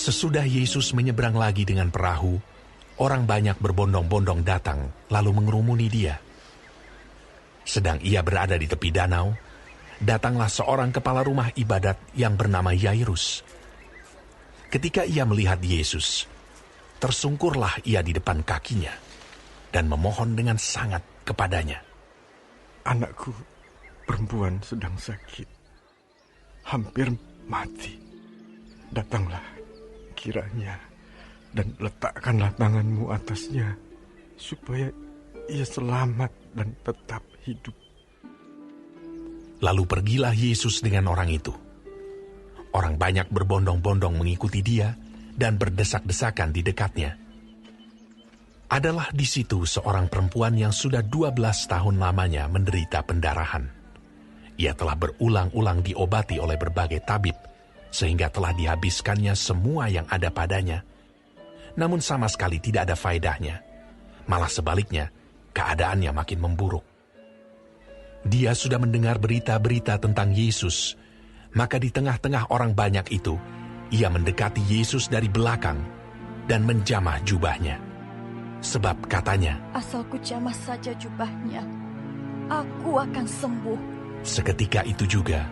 Sesudah Yesus menyeberang lagi dengan perahu, orang banyak berbondong-bondong datang lalu mengerumuni dia. Sedang ia berada di tepi danau, datanglah seorang kepala rumah ibadat yang bernama Yairus. Ketika ia melihat Yesus, tersungkurlah ia di depan kakinya dan memohon dengan sangat kepadanya. Anakku perempuan sedang sakit, hampir mati. Datanglah kiranya dan letakkanlah tanganmu atasnya, supaya ia selamat dan tetap hidup. Lalu pergilah Yesus dengan orang itu. Orang banyak berbondong-bondong mengikuti dia dan berdesak-desakan di dekatnya. Adalah di situ seorang perempuan yang sudah 12 tahun lamanya menderita pendarahan. Ia telah berulang-ulang diobati oleh berbagai tabib, sehingga telah dihabiskannya semua yang ada padanya. Namun sama sekali tidak ada faedahnya. Malah sebaliknya, keadaannya makin memburuk. Dia sudah mendengar berita-berita tentang Yesus, maka di tengah-tengah orang banyak itu, ia mendekati Yesus dari belakang dan menjamah jubahnya. Sebab katanya, asal ku jamah saja jubahnya, aku akan sembuh. Seketika itu juga,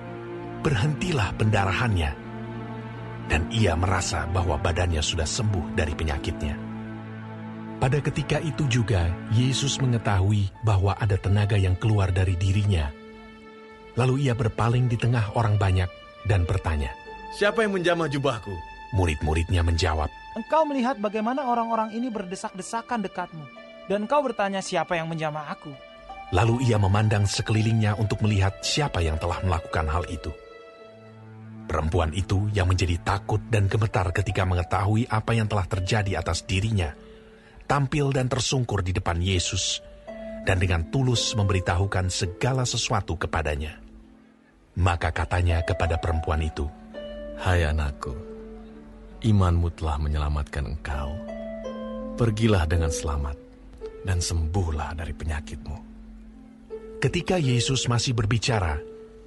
berhentilah pendarahannya, dan ia merasa bahwa badannya sudah sembuh dari penyakitnya. Pada ketika itu juga, Yesus mengetahui bahwa ada tenaga yang keluar dari dirinya. Lalu ia berpaling di tengah orang banyak dan bertanya, "Siapa yang menjamah jubahku?" Murid-muridnya menjawab, "Engkau melihat bagaimana orang-orang ini berdesak-desakan dekatmu, dan engkau bertanya siapa yang menjamah aku." Lalu ia memandang sekelilingnya untuk melihat siapa yang telah melakukan hal itu. Perempuan itu yang menjadi takut dan gemetar ketika mengetahui apa yang telah terjadi atas dirinya, tampil dan tersungkur di depan Yesus, dan dengan tulus memberitahukan segala sesuatu kepadanya. Maka katanya kepada perempuan itu, "Hai anakku, imanmu telah menyelamatkan engkau. Pergilah dengan selamat dan sembuhlah dari penyakitmu." Ketika Yesus masih berbicara,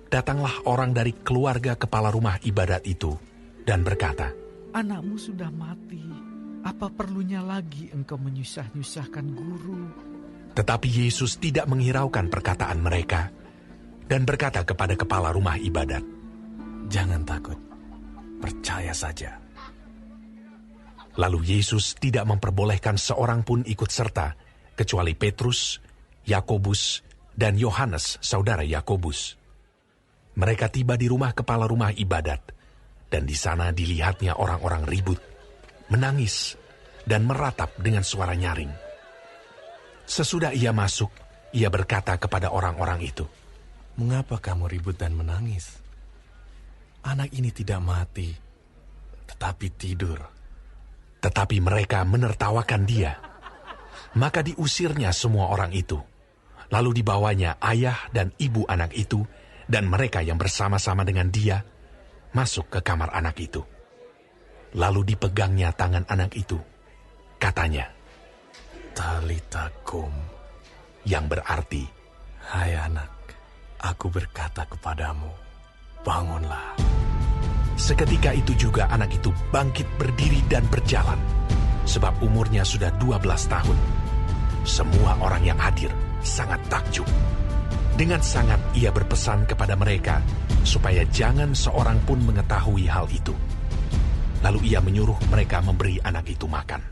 datanglah orang dari keluarga kepala rumah ibadat itu dan berkata, "Anakmu sudah mati. Apa perlunya lagi engkau menyusah-nyusahkan guru?" Tetapi Yesus tidak menghiraukan perkataan mereka dan berkata kepada kepala rumah ibadat, "Jangan takut, percaya saja." Lalu Yesus tidak memperbolehkan seorang pun ikut serta, kecuali Petrus, Yakobus, dan Yohanes, saudara Yakobus. Mereka tiba di rumah kepala rumah ibadat, dan di sana dilihatnya orang-orang ribut, menangis, dan meratap dengan suara nyaring. Sesudah ia masuk, ia berkata kepada orang-orang itu, "Mengapa kamu ribut dan menangis? Anak ini tidak mati, tetapi tidur." Tetapi mereka menertawakan dia. Maka diusirnya semua orang itu. Lalu dibawanya ayah dan ibu anak itu, dan mereka yang bersama-sama dengan dia, masuk ke kamar anak itu. Lalu dipegangnya tangan anak itu. Katanya, "Talita kum," yang berarti, "Hai anak, aku berkata kepadamu, bangunlah." Seketika itu juga anak itu bangkit berdiri dan berjalan, sebab umurnya sudah 12 tahun. Semua orang yang hadir sangat takjub. Dengan sangat ia berpesan kepada mereka supaya jangan seorang pun mengetahui hal itu. Lalu ia menyuruh mereka memberi anak itu makan.